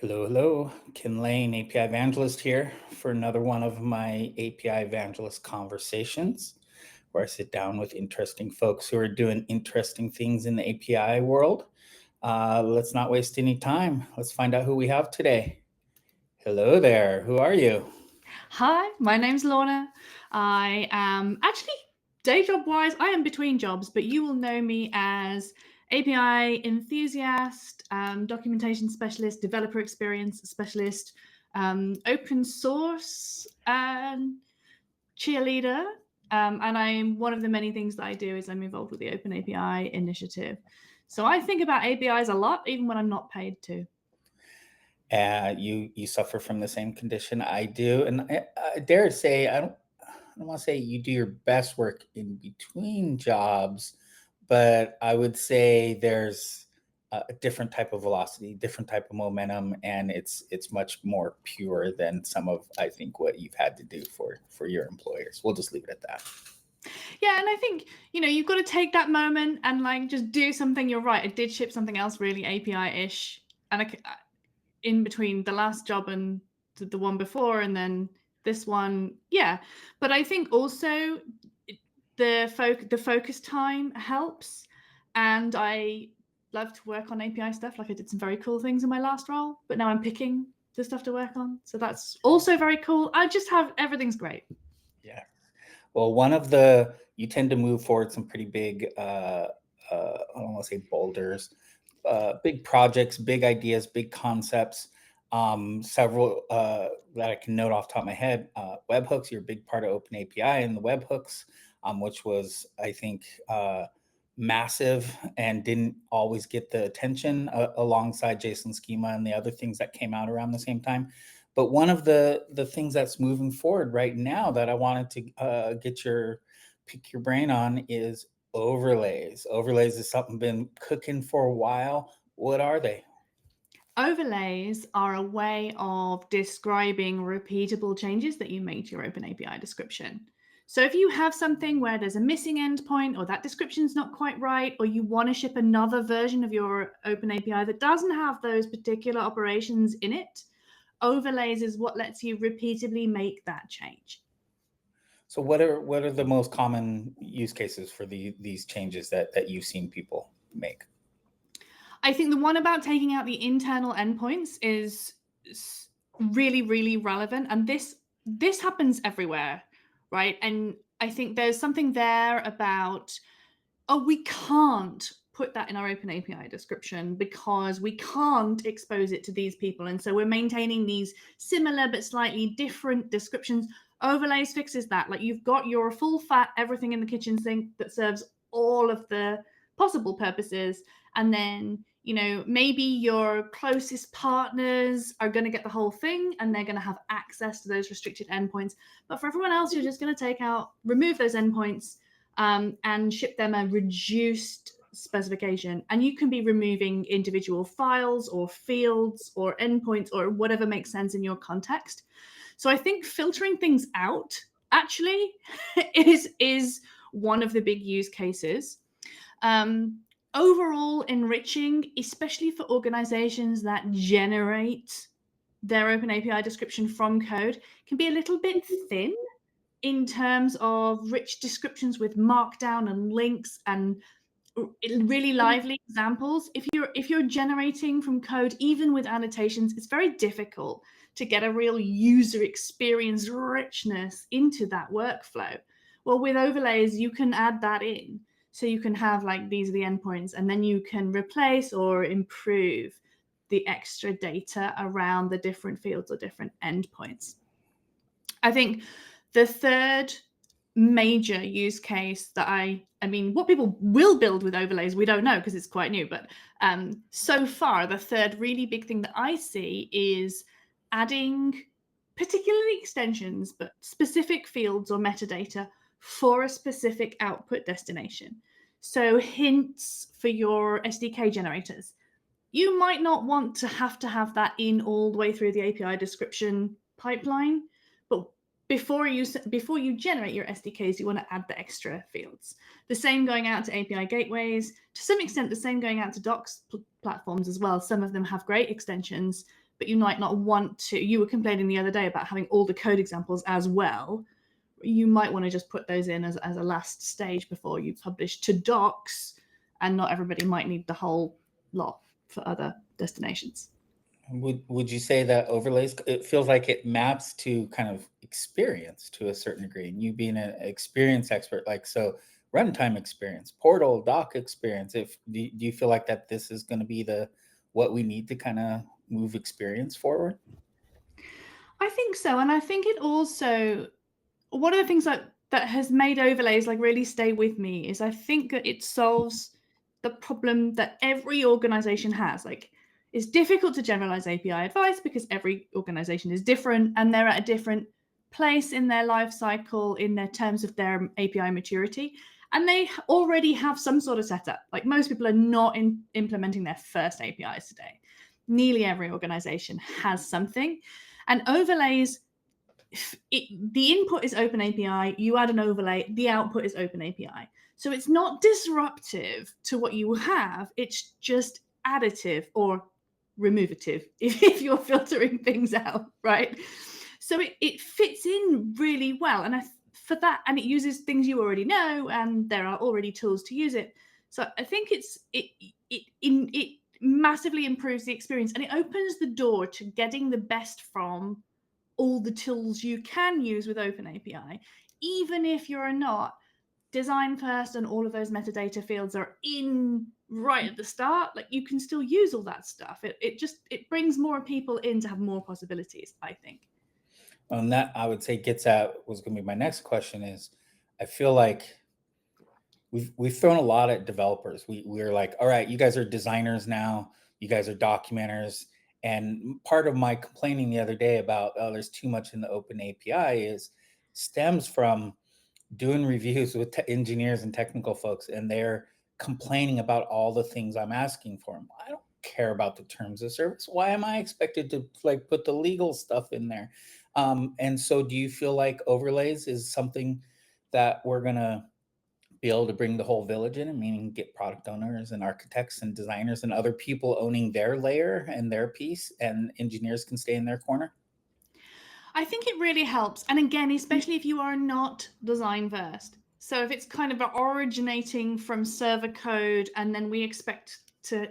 Hello, hello. Ken Lane, API Evangelist here for another one of my API Evangelist conversations, where I sit down with interesting folks who are doing interesting things in the API world. Let's not waste any time. Let's find out who we have today. Hello there. Who are you? Hi, my name's Lorna. I am actually, day job wise, I am between jobs, but you will know me as API enthusiast, documentation specialist, developer experience specialist, open source cheerleader. And I'm one of the many things that I do is I'm involved with the OpenAPI Initiative. So I think about APIs a lot, even when I'm not paid to. You suffer from the same condition I do, and I dare say I don't want to say you do your best work in between jobs, but I would say there's a different type of velocity, different type of momentum, and it's much more pure than some of I think what you've had to do for your employers. We'll just leave it at that. Yeah, and I think, you've got to take that moment and just do something. You're right. I did ship something else really API-ish, and in between the last job and the one before, and then this one, yeah. But I think also the focus time helps, and I love to work on API stuff. Like I did some very cool things in my last role, but now I'm picking the stuff to work on, so that's also very cool. I just have everything's great. Yeah. Well, you tend to move forward some pretty big, I don't want to say boulders, big projects, big ideas, big concepts. Several that I can note off the top of my head. Webhooks, you're a big part of OpenAPI and the webhooks, which was, I think, massive and didn't always get the attention alongside JSON schema and the other things that came out around the same time. But one of the things that's moving forward right now that I wanted to pick your brain on is overlays. Overlays is something been cooking for a while. What are they? Overlays are a way of describing repeatable changes that you make to your OpenAPI description. So if you have something where there's a missing endpoint or that description's not quite right, or you want to ship another version of your OpenAPI that doesn't have those particular operations in it, overlays is what lets you repeatedly make that change. So what are the most common use cases for these changes that you've seen people make? I think the one about taking out the internal endpoints is really, really relevant. And this happens everywhere, right? And I think there's something there about, oh, we can't put that in our OpenAPI description because we can't expose it to these people. And so we're maintaining these similar but slightly different descriptions. Overlays fixes that. Like you've got your full fat everything in the kitchen sink that serves all of the possible purposes. And then, maybe your closest partners are going to get the whole thing and they're going to have access to those restricted endpoints. But for everyone else, you're just going to remove those endpoints and ship them a reduced specification. And you can be removing individual files or fields or endpoints or whatever makes sense in your context. So I think filtering things out actually is one of the big use cases. Overall, enriching, especially for organizations that generate their OpenAPI description from code, can be a little bit thin in terms of rich descriptions with markdown and links and really lively examples. If you're generating from code, even with annotations, it's very difficult to get a real user experience richness into that workflow. Well, with overlays, you can add that in. So you can have these are the endpoints, and then you can replace or improve the extra data around the different fields or different endpoints. I think the third major use case that I mean, what people will build with overlays, we don't know because it's quite new. But so far, the third really big thing that I see is adding particularly extensions, but specific fields or metadata for a specific output destination. So hints for your SDK generators. You might not want to have that in all the way through the API description pipeline, but before you generate your SDKs, you want to add the extra fields. The same going out to API gateways. To some extent, the same going out to docs platforms as well. Some of them have great extensions, but you might not want to. You were complaining the other day about having all the code examples as well. You might want to just put those in as a last stage before you publish to docs, and not everybody might need the whole lot for other destinations. Would you say that overlays, it feels like it maps to kind of experience to a certain degree, and you being an experience expert, like, so runtime experience, portal doc experience, do you feel like that this is going to be what we need to kind of move experience forward? I think so. And I think it also, one of the things that has made overlays like really stay with me is I think that it solves the problem that every organization has. Like, it's difficult to generalize API advice because every organization is different and they're at a different place in their life cycle, in their terms of their API maturity. And they already have some sort of setup. Like, most people are not implementing their first APIs today. Nearly every organization has something. And overlays, the input is OpenAPI, you add an overlay, the output is OpenAPI. So it's not disruptive to what you have, it's just additive or removative if you're filtering things out, right? So it fits in really well. And for that, and it uses things you already know, and there are already tools to use it. So I think it massively improves the experience, and it opens the door to getting the best from all the tools you can use with OpenAPI, even if you're not design first and all of those metadata fields are in right at the start. Like, you can still use all that stuff. It brings more people in to have more possibilities, I think. And that, I would say, gets at was going to be my next question is, I feel like we've thrown a lot at developers. We're like, all right, you guys are designers now, you guys are documenters. And part of my complaining the other day about, oh, there's too much in the open API stems from doing reviews with engineers and technical folks, and they're complaining about all the things I'm asking for them. I don't care about the terms of service. Why am I expected to like put the legal stuff in there? And so do you feel like overlays is something that we're going to be able to bring the whole village in, meaning get product owners and architects and designers and other people owning their layer and their piece, and engineers can stay in their corner? I think it really helps. And again, especially if you are not design first. So if it's kind of originating from server code and then we expect to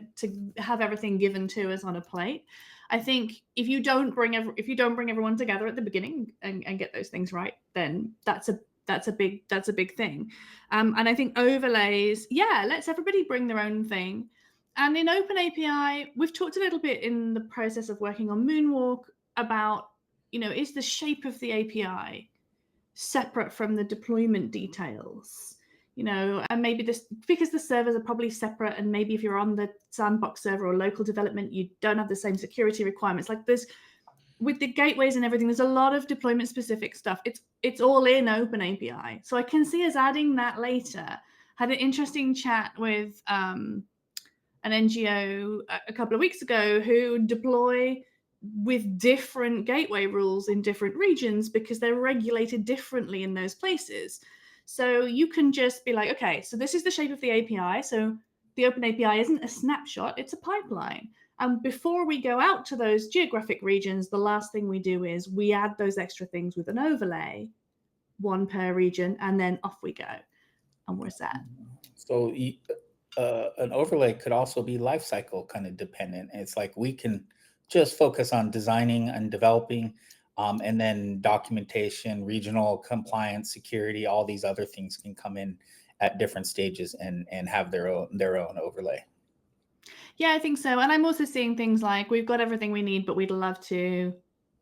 have everything given to us on a plate, I think if you don't bring everyone together at the beginning and get those things right, then that's a big thing. And I think overlays, lets everybody bring their own thing. And in OpenAPI, we've talked a little bit in the process of working on Moonwalk about, is the shape of the API separate from the deployment details? And maybe this, because the servers are probably separate, and maybe if you're on the sandbox server or local development, you don't have the same security requirements. Like, there's, with the gateways and everything, there's a lot of deployment specific stuff. It's all in OpenAPI. So I can see us adding that later. Had an interesting chat with an NGO a couple of weeks ago who deploy with different gateway rules in different regions because they're regulated differently in those places. So you can just be like, okay, so this is the shape of the API. So the OpenAPI isn't a snapshot, it's a pipeline. And before we go out to those geographic regions, the last thing we do is we add those extra things with an overlay, one per region, and then off we go. And we're set. So an overlay could also be lifecycle kind of dependent. It's like we can just focus on designing and developing, and then documentation, regional compliance, security, all these other things can come in at different stages and have their own overlay. Yeah, I think so. And I'm also seeing things like, we've got everything we need, but we'd love to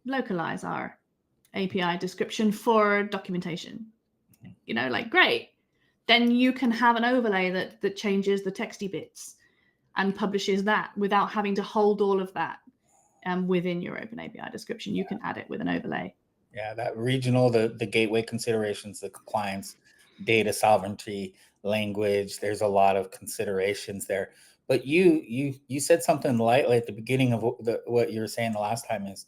localize our API description for documentation. Like, great. Then you can have an overlay that changes the texty bits and publishes that without having to hold all of that within your OpenAPI description. You can add it with an overlay. Yeah, that regional, the gateway considerations, the compliance, data sovereignty, language. There's a lot of considerations there. But you said something lightly at the beginning of what you were saying the last time is,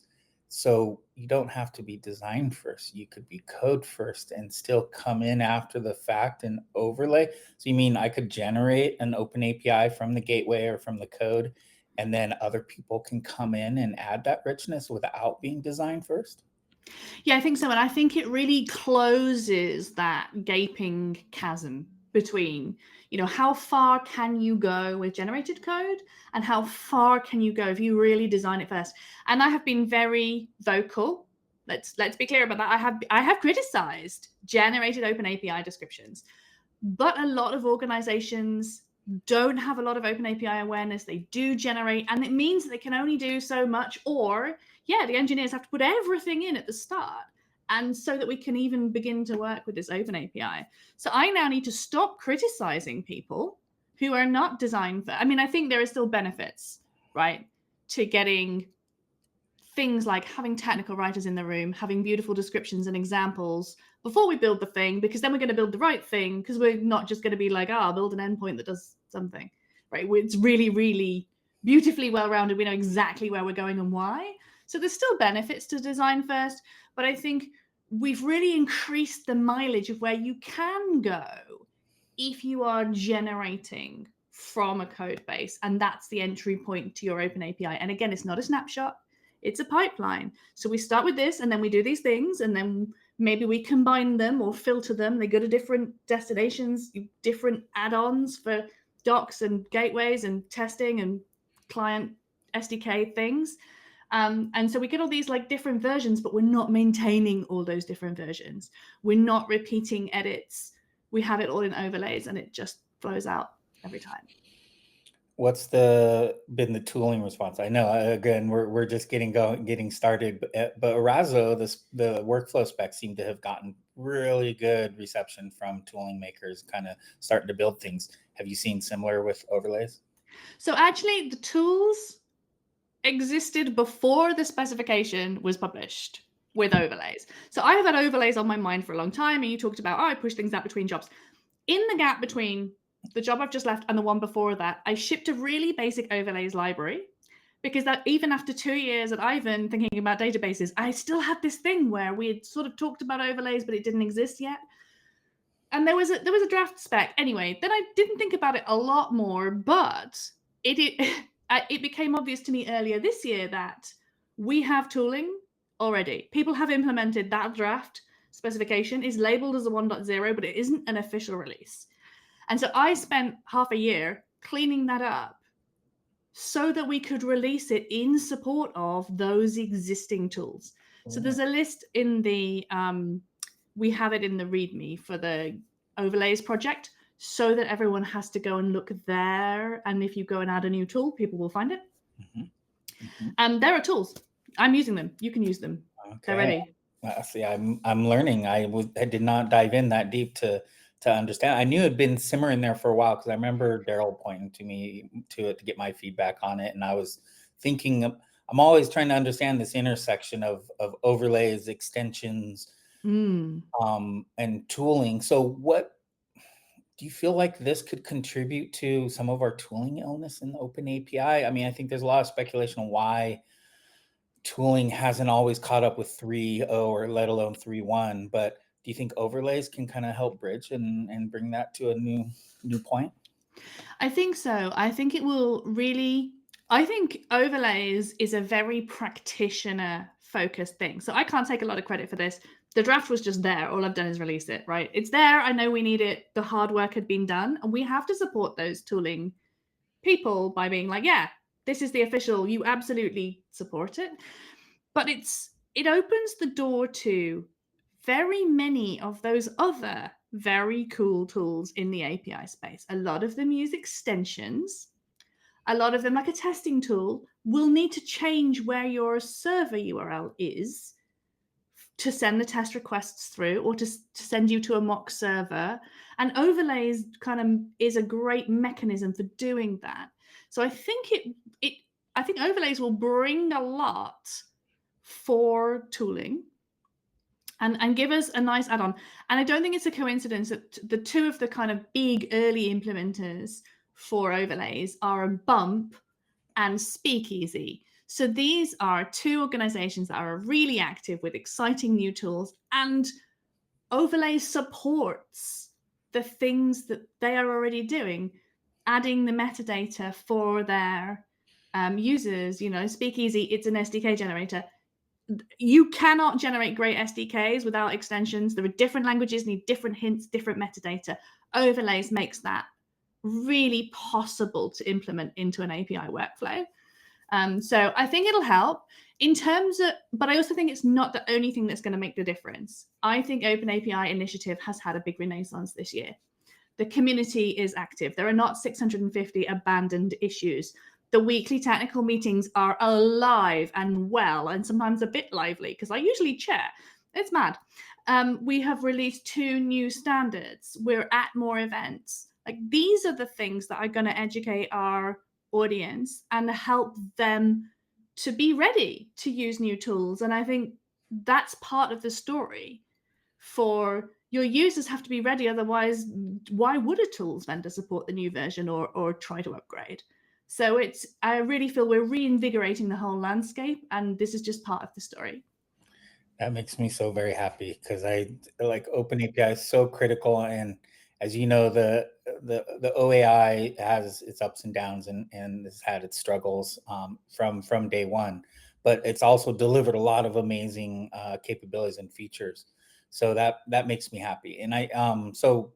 so you don't have to be design first. You could be code first and still come in after the fact and overlay. So you mean I could generate an open API from the gateway or from the code and then other people can come in and add that richness without being designed first? Yeah, I think so. And I think it really closes that gaping chasm between, how far can you go with generated code and how far can you go if you really design it first. And I have been very vocal. Let's be clear about that. I have criticized generated OpenAPI descriptions, but a lot of organizations don't have a lot of OpenAPI awareness. They do generate, and it means that they can only do so much, or the engineers have to put everything in at the start, and so that we can even begin to work with this OpenAPI. So I now need to stop criticizing people who are not designed for, I think there are still benefits, right, to getting things like having technical writers in the room, having beautiful descriptions and examples before we build the thing, because then we're going to build the right thing, because we're not just going to be like, I'll build an endpoint that does something, right? It's really, really beautifully well-rounded. We know exactly where we're going and why. So there's still benefits to design first, but I think we've really increased the mileage of where you can go if you are generating from a code base, and that's the entry point to your OpenAPI. And again, it's not a snapshot, it's a pipeline. So we start with this, and then we do these things, and then maybe we combine them or filter them. They go to different destinations, different add-ons for docs and gateways and testing and client SDK things. And so we get all these like different versions, but we're not maintaining all those different versions. We're not repeating edits. We have it all in overlays, and it just flows out every time. What's been the tooling response? I know, again, we're just getting started, but Arazzo, the workflow specs seem to have gotten really good reception from tooling makers, kind of starting to build things. Have you seen similar with overlays? So actually, the tools existed before the specification was published with overlays. So I have had overlays on my mind for a long time, and you talked about, I push things out between jobs. In the gap between the job I've just left and the one before that, I shipped a really basic overlays library, because that even after 2 years at Ivan thinking about databases, I still had this thing where we had sort of talked about overlays, but it didn't exist yet. And there was a draft spec. Anyway, then I didn't think about it a lot more, but it became obvious to me earlier this year that we have tooling already. People have implemented that draft specification, is labeled as a 1.0, but it isn't an official release. And so I spent half a year cleaning that up so that we could release it in support of those existing tools. So there's a list in the, we have it in the README for the overlays project, so that everyone has to go and look there. And if you go and add a new tool, people will find it. There are tools. I'm using them. You can use them. Okay. They're ready. See, I'm learning. I did not dive in that deep to understand. I knew it had been simmering there for a while, because I remember Daryl pointing to me to it to get my feedback on it, and I was thinking, I'm always trying to understand this intersection of overlays, extensions, and tooling. So what do you feel like this could contribute to some of our tooling illness in the OpenAPI? I think there's a lot of speculation on why tooling hasn't always caught up with 3.0 or let alone 3.1, but do you think overlays can kind of help bridge and bring that to a new point? I think so. I think it will really, I think overlays is a very practitioner focused thing. So I can't take a lot of credit for this. The draft was just there. All I've done is release it, right? It's there. I know we need it. The hard work had been done, and we have to support those tooling people by being like, yeah, this is the official, you absolutely support it. But it opens the door to very many of those other very cool tools in the API space. A lot of them use extensions. A lot of them, like a testing tool, will need to change where your server URL is to send the test requests through, or to send you to a mock server. And overlays kind of is a great mechanism for doing that. So I think I think overlays will bring a lot for tooling and give us a nice add-on. And I don't think it's a coincidence that the two of the kind of big early implementers for overlays are Bump and Speakeasy. So these are two organizations that are really active with exciting new tools, and overlays supports the things that they are already doing, adding the metadata for their users. Speakeasy, it's an SDK generator. You cannot generate great SDKs without extensions. There are different languages, need different hints, different metadata. Overlays makes that really possible to implement into an API workflow. So I think it'll help but I also think it's not the only thing that's going to make the difference. I think OpenAPI Initiative has had a big renaissance this year. The community is active. There are not 650 abandoned issues. The weekly technical meetings are alive and well, and sometimes a bit lively, because I usually chair. It's mad. We have released 2 new standards. We're at more events. These are the things that are going to educate our audience and help them to be ready to use new tools. And I think that's part of the story. For your users have to be ready, otherwise why would a tools vendor support the new version or try to upgrade? So I really feel we're reinvigorating the whole landscape, and this is just part of the story. That makes me so very happy, because I like OpenAPI is so critical, and as you know, the OAI has its ups and downs, and has had its struggles from day one, but it's also delivered a lot of amazing capabilities and features. So that makes me happy, and so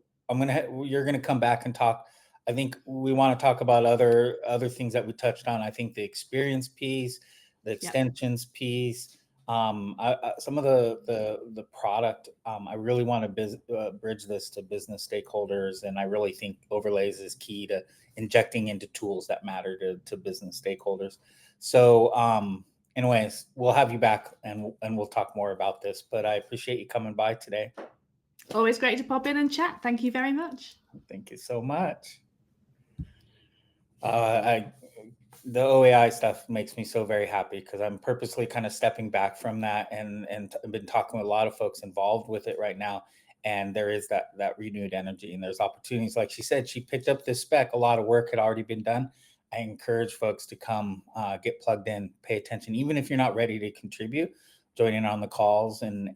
you're gonna come back and talk. I think we want to talk about other things that we touched on. I think the experience piece, the extensions piece. Some of the product, I really want to bridge this to business stakeholders, and I really think overlays is key to injecting into tools that matter to business stakeholders. So, anyways, we'll have you back, and we'll talk more about this. But I appreciate you coming by today. Always great to pop in and chat. Thank you very much. Thank you so much. The OAI stuff makes me so very happy, because I'm purposely kind of stepping back from that, and I've been talking with a lot of folks involved with it right now, and there is that renewed energy, and there's opportunities. Like she said, she picked up this spec. A lot of work had already been done. I encourage folks to come get plugged in, pay attention, even if you're not ready to contribute. Join in on the calls and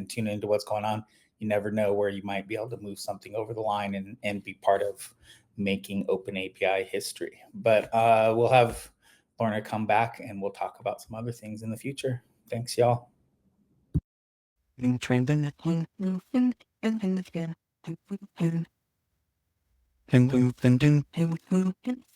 tune into what's going on. You never know where you might be able to move something over the line and be part of making OpenAPI history. But we'll have Lorna come back, and we'll talk about some other things in the future. Thanks, y'all.